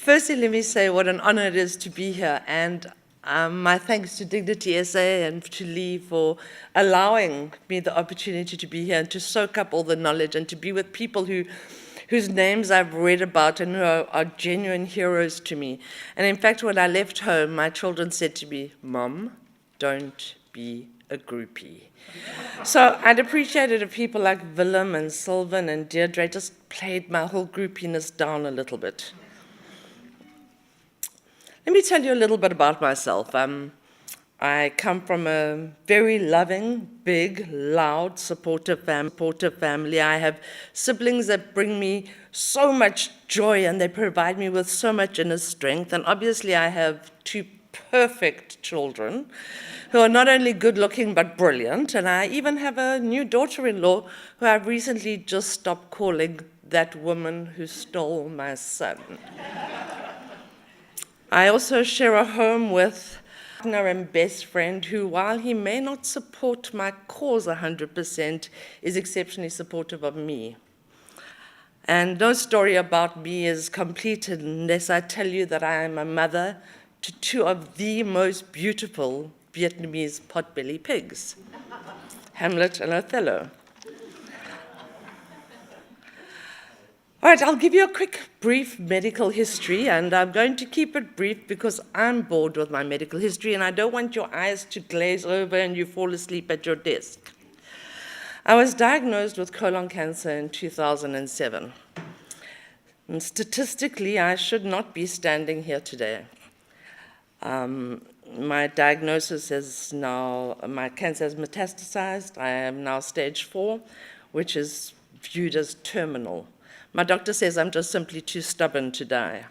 Firstly, let me say what an honor it is to be here, and my thanks to Dignity SA and to Lee for allowing me the opportunity to be here and to soak up all the knowledge and to be with people whose names I've read about and who are genuine heroes to me. And in fact, when I left home, my children said to me, "Mom, don't be a groupie." So I'd appreciate it if people like Willem and Sylvan and Deirdre just played my whole groupiness down a little bit. Let me tell you a little bit about myself. I come from a very loving, big, loud, supportive family. I have siblings that bring me so much joy and they provide me with so much inner strength. And obviously I have two perfect children who are not only good looking but brilliant. And I even have a new daughter-in-law who I've recently just stopped calling that woman who stole my son. I also share a home with a partner and best friend who, while he may not support my cause 100%, is exceptionally supportive of me. And no story about me is completed unless I tell you that I am a mother to two of the most beautiful Vietnamese potbelly pigs, Hamlet and Othello. All right, I'll give you a quick, brief medical history, and I'm going to keep it brief because I'm bored with my medical history, and I don't want your eyes to glaze over and you fall asleep at your desk. I was diagnosed with colon cancer in 2007. And statistically, I should not be standing here today. My diagnosis is now, my cancer has metastasized. I am now stage 4, which is viewed as terminal. My doctor says I'm just simply too stubborn to die.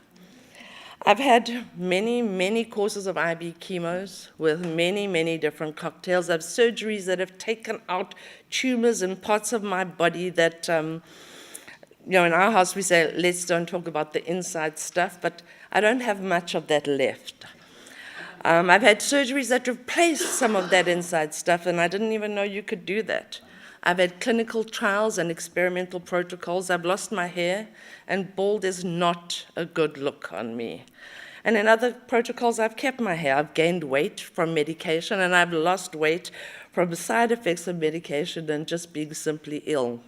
I've had many, many courses of IV chemos with many, many different cocktails. I have surgeries that have taken out tumors in parts of my body that, in our house we say, let's don't talk about the inside stuff, but I don't have much of that left. I've had surgeries that replaced some of that inside stuff, and I didn't even know you could do that. I've had clinical trials and experimental protocols. I've lost my hair, and bald is not a good look on me. And in other protocols, I've kept my hair. I've gained weight from medication, and I've lost weight from the side effects of medication and just being simply ill.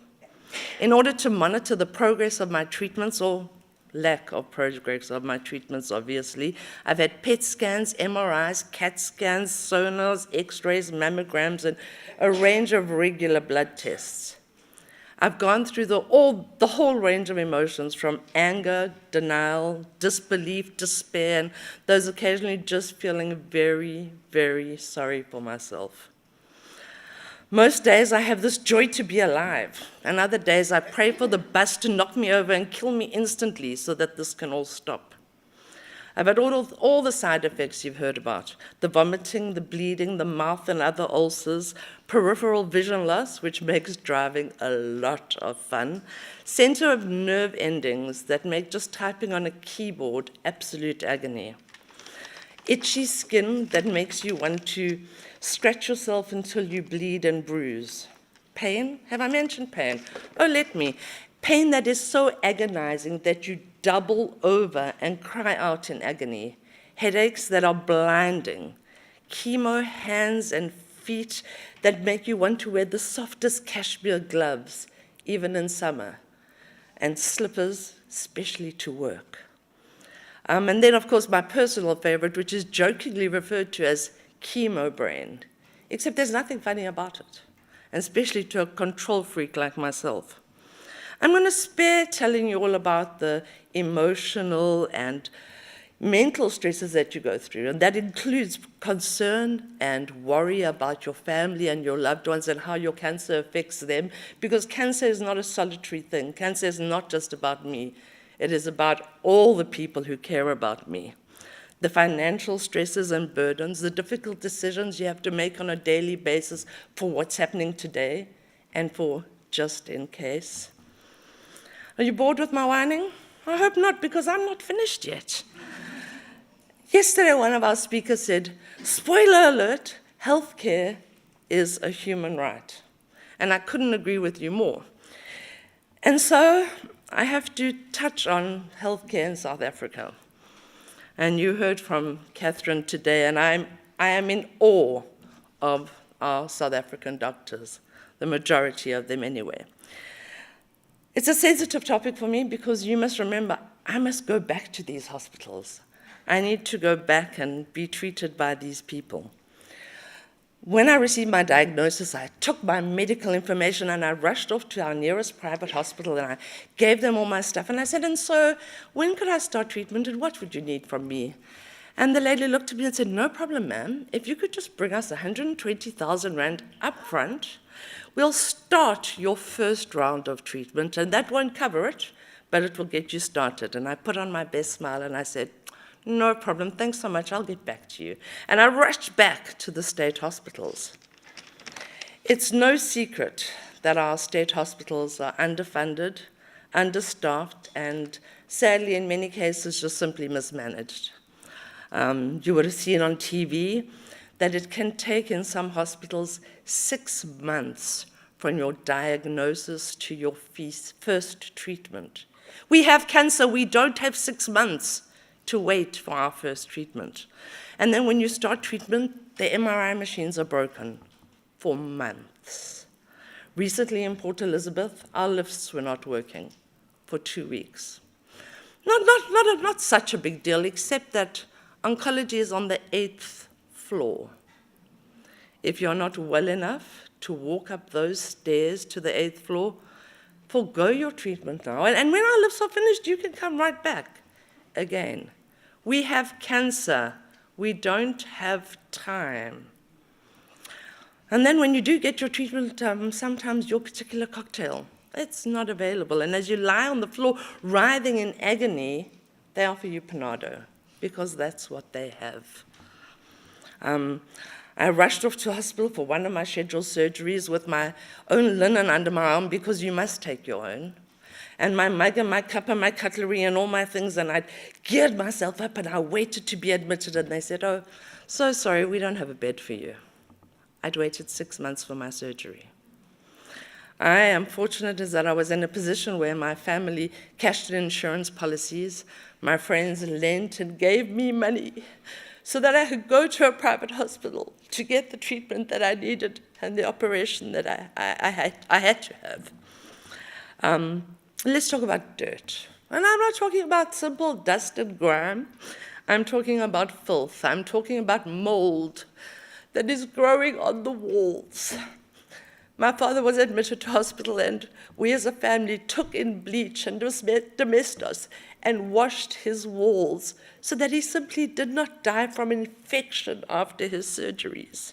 In order to monitor the progress of my treatments, or lack of progress of my treatments, obviously, I've had PET scans, MRIs, CAT scans, sonars, X-rays, mammograms, and a range of regular blood tests. I've gone through the whole range of emotions, from anger, denial, disbelief, despair, and those occasionally just feeling very, very sorry for myself. Most days I have this joy to be alive, and other days I pray for the bus to knock me over and kill me instantly so that this can all stop. I've had all the side effects you've heard about: the vomiting, the bleeding, the mouth and other ulcers, peripheral vision loss, which makes driving a lot of fun, center of nerve endings that make just typing on a keyboard absolute agony, itchy skin that makes you want to scratch yourself until you bleed and bruise. Pain? Have I mentioned pain? Oh, let me. Pain that is so agonizing that you double over and cry out in agony. Headaches that are blinding. Chemo hands and feet that make you want to wear the softest cashmere gloves, even in summer. And slippers, especially to work. And then, of course, my personal favorite, which is jokingly referred to as chemo brain, except there's nothing funny about it, and especially to a control freak like myself. I'm going to spare telling you all about the emotional and mental stresses that you go through, and that includes concern and worry about your family and your loved ones and how your cancer affects them, because cancer is not a solitary thing. Cancer is not just about me. It is about all the people who care about me. The financial stresses and burdens, the difficult decisions you have to make on a daily basis for what's happening today and for just in case. Are you bored with my whining? I hope not, because I'm not finished yet. Yesterday, one of our speakers said, spoiler alert, healthcare is a human right. And I couldn't agree with you more. And so I have to touch on healthcare in South Africa. And you heard from Catherine today, and I am in awe of our South African doctors, the majority of them anyway. It's a sensitive topic for me because you must remember, I must go back to these hospitals. I need to go back and be treated by these people. When I received my diagnosis, I took my medical information and I rushed off to our nearest private hospital and I gave them all my stuff. And I said, and so when could I start treatment and what would you need from me? And the lady looked at me and said, no problem, ma'am. If you could just bring us 120,000 Rand up front, we'll start your first round of treatment. And that won't cover it, but it will get you started. And I put on my best smile and I said, no problem, thanks so much, I'll get back to you. And I rushed back to the state hospitals. It's no secret that our state hospitals are underfunded, understaffed, and sadly, in many cases, just simply mismanaged. You would have seen on TV that it can take in some hospitals 6 months from your diagnosis to your first treatment. We have cancer, we don't have 6 months to wait for our first treatment. And then when you start treatment, the MRI machines are broken for months. Recently in Port Elizabeth, our lifts were not working for 2 weeks. Not such a big deal, except that oncology is on the 8th floor. If you're not well enough to walk up those stairs to the 8th floor, forgo your treatment now. And when our lifts are finished, you can come right back again. We have cancer. We don't have time. And then when you do get your treatment, sometimes your particular cocktail, it's not available. And as you lie on the floor writhing in agony, they offer you Panado, because that's what they have. I rushed off to hospital for one of my scheduled surgeries with my own linen under my arm, because you must take your own, and my mug and my cup and my cutlery and all my things, and I'd geared myself up and I waited to be admitted, and they said, oh, so sorry, we don't have a bed for you. I'd waited 6 months for my surgery. I am fortunate is that I was in a position where my family cashed in insurance policies, my friends lent and gave me money so that I could go to a private hospital to get the treatment that I needed and the operation that I had to have. Let's talk about dirt. And I'm not talking about simple dust and grime. I'm talking about filth. I'm talking about mold that is growing on the walls. My father was admitted to hospital, and we as a family took in bleach and domestos and washed his walls so that he simply did not die from infection after his surgeries.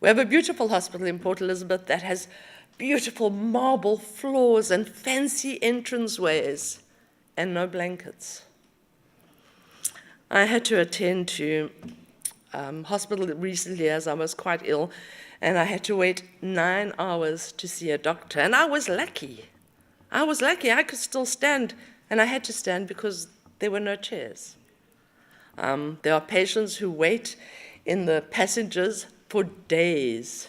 We have a beautiful hospital in Port Elizabeth that has beautiful marble floors and fancy entranceways and no blankets. I had to attend to hospital recently as I was quite ill, and I had to wait 9 hours to see a doctor. And I was lucky. I could still stand, and I had to stand because there were no chairs. There are patients who wait in the passengers for days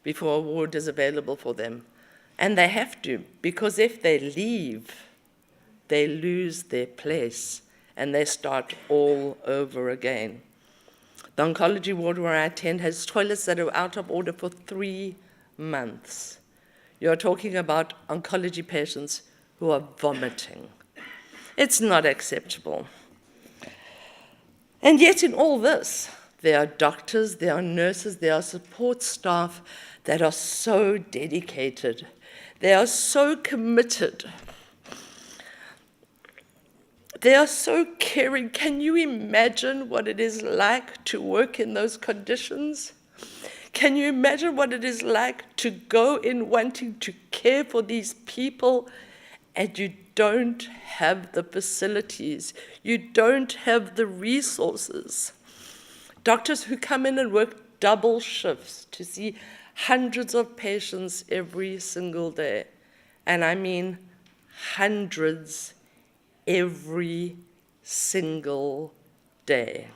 before a ward is available for them. And they have to, because if they leave, they lose their place and they start all over again. The oncology ward where I attend has toilets that are out of order for 3 months. You're talking about oncology patients who are vomiting. It's not acceptable. And yet in all this, there are doctors, there are nurses, there are support staff that are so dedicated. They are so committed. They are so caring. Can you imagine what it is like to work in those conditions? Can you imagine what it is like to go in wanting to care for these people and you don't have the facilities, you don't have the resources? Doctors who come in and work double shifts to see hundreds of patients every single day. And I mean hundreds every single day.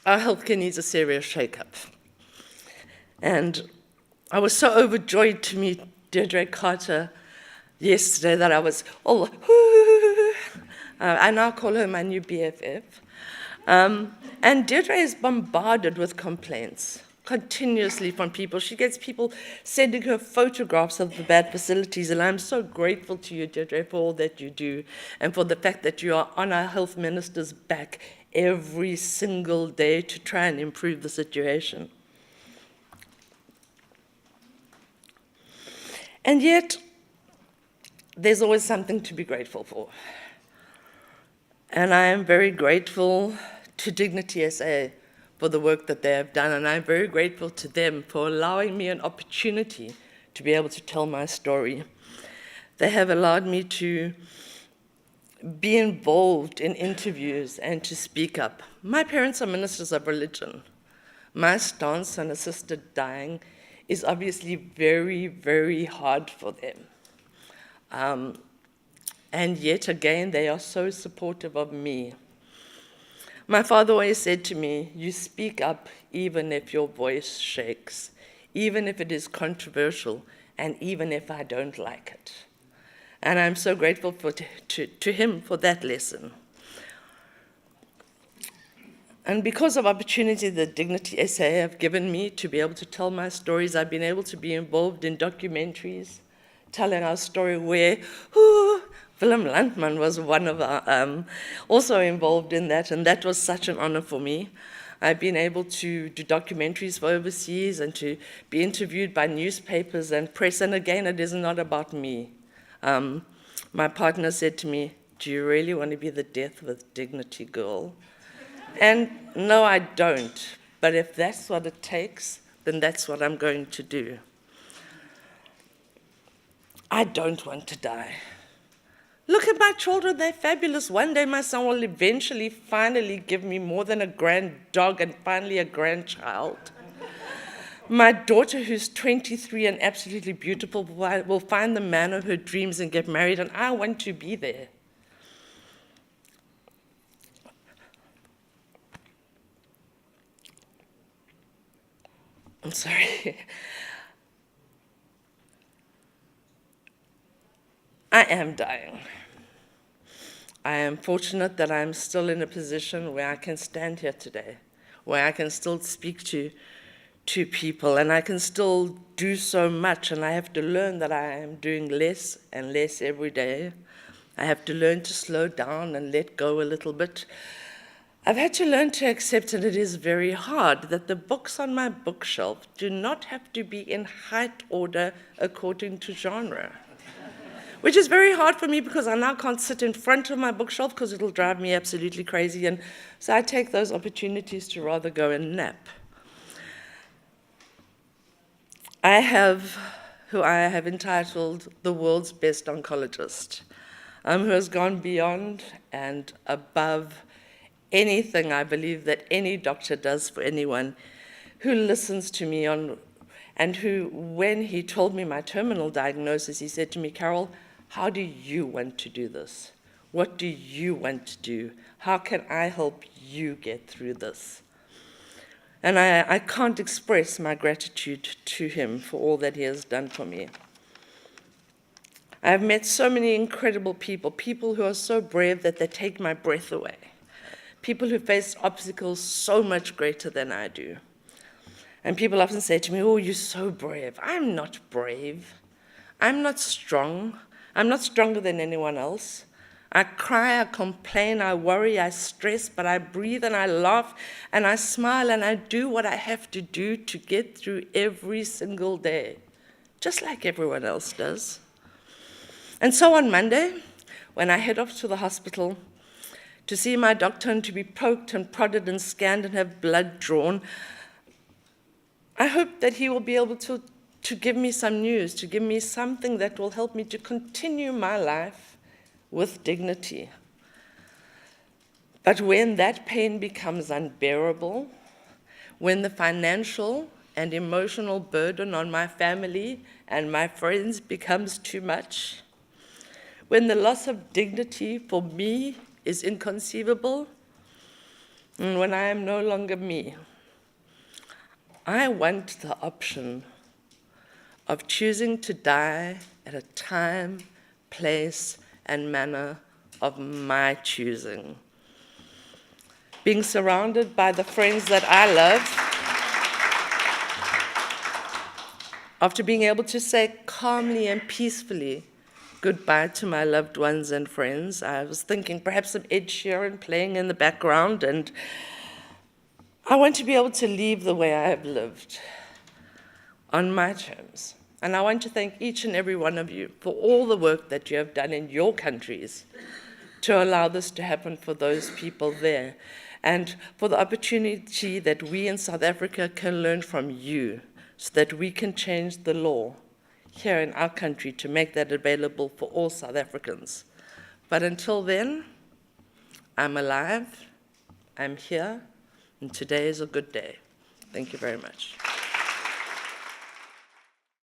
Our healthcare needs a serious shake-up. And I was so overjoyed to meet Deirdre Carter yesterday that I was all, I now call her my new BFF. And Deirdre is bombarded with complaints continuously from people. She gets people sending her photographs of the bad facilities, and I'm so grateful to you, Deirdre, for all that you do, and for the fact that you are on our health minister's back every single day to try and improve the situation. And yet, there's always something to be grateful for. And I am very grateful to Dignity SA for the work that they have done, and I'm very grateful to them for allowing me an opportunity to be able to tell my story. They have allowed me to be involved in interviews and to speak up. My parents are ministers of religion. My stance on assisted dying is obviously very, very hard for them. And yet again, they are so supportive of me. My father always said to me, you speak up even if your voice shakes, even if it is controversial, and even if I don't like it. And I'm so grateful to him for that lesson. And because of opportunity that Dignity SA have given me to be able to tell my stories, I've been able to be involved in documentaries, telling our story where, Willem Landman was one of our, also involved in that, and that was such an honor for me. I've been able to do documentaries for overseas and to be interviewed by newspapers and press, and again, it is not about me. My partner said to me, do you really want to be the death with dignity girl? And no, I don't, but if that's what it takes, then that's what I'm going to do. I don't want to die. Look at my children, they're fabulous. One day my son will eventually, finally give me more than a grand dog and finally a grandchild. My daughter, who's 23 and absolutely beautiful, will find the man of her dreams and get married, and I want to be there. I'm sorry. I am dying. I am fortunate that I'm still in a position where I can stand here today, where I can still speak to people, and I can still do so much, and I have to learn that I am doing less and less every day. I have to learn to slow down and let go a little bit. I've had to learn to accept, and it is very hard, that the books on my bookshelf do not have to be in height order according to genre. Which is very hard for me because I now can't sit in front of my bookshelf because it'll drive me absolutely crazy. And so I take those opportunities to rather go and nap. I have who I have entitled the world's best oncologist, who has gone beyond and above anything I believe that any doctor does for anyone, who listens to me on, and who, when he told me my terminal diagnosis, he said to me, Carol, how do you want to do this? What do you want to do? How can I help you get through this? And I can't express my gratitude to him for all that he has done for me. I've met so many incredible people who are so brave that they take my breath away. People who face obstacles so much greater than I do. And people often say to me, oh, you're so brave. I'm not brave. I'm not strong. I'm not stronger than anyone else. I cry, I complain, I worry, I stress, but I breathe and I laugh and I smile and I do what I have to do to get through every single day, just like everyone else does. And so on Monday, when I head off to the hospital to see my doctor and to be poked and prodded and scanned and have blood drawn, I hope that he will be able to give me some news, to give me something that will help me to continue my life with dignity. But when that pain becomes unbearable, when the financial and emotional burden on my family and my friends becomes too much, when the loss of dignity for me is inconceivable, and when I am no longer me, I want the option of choosing to die at a time, place, and manner of my choosing. Being surrounded by the friends that I love, after being able to say calmly and peacefully goodbye to my loved ones and friends, I was thinking perhaps some Ed Sheeran playing in the background, and I want to be able to leave the way I have lived, on my terms. And I want to thank each and every one of you for all the work that you have done in your countries to allow this to happen for those people there, and for the opportunity that we in South Africa can learn from you so that we can change the law here in our country to make that available for all South Africans. But until then, I'm alive, I'm here, and today is a good day. Thank you very much.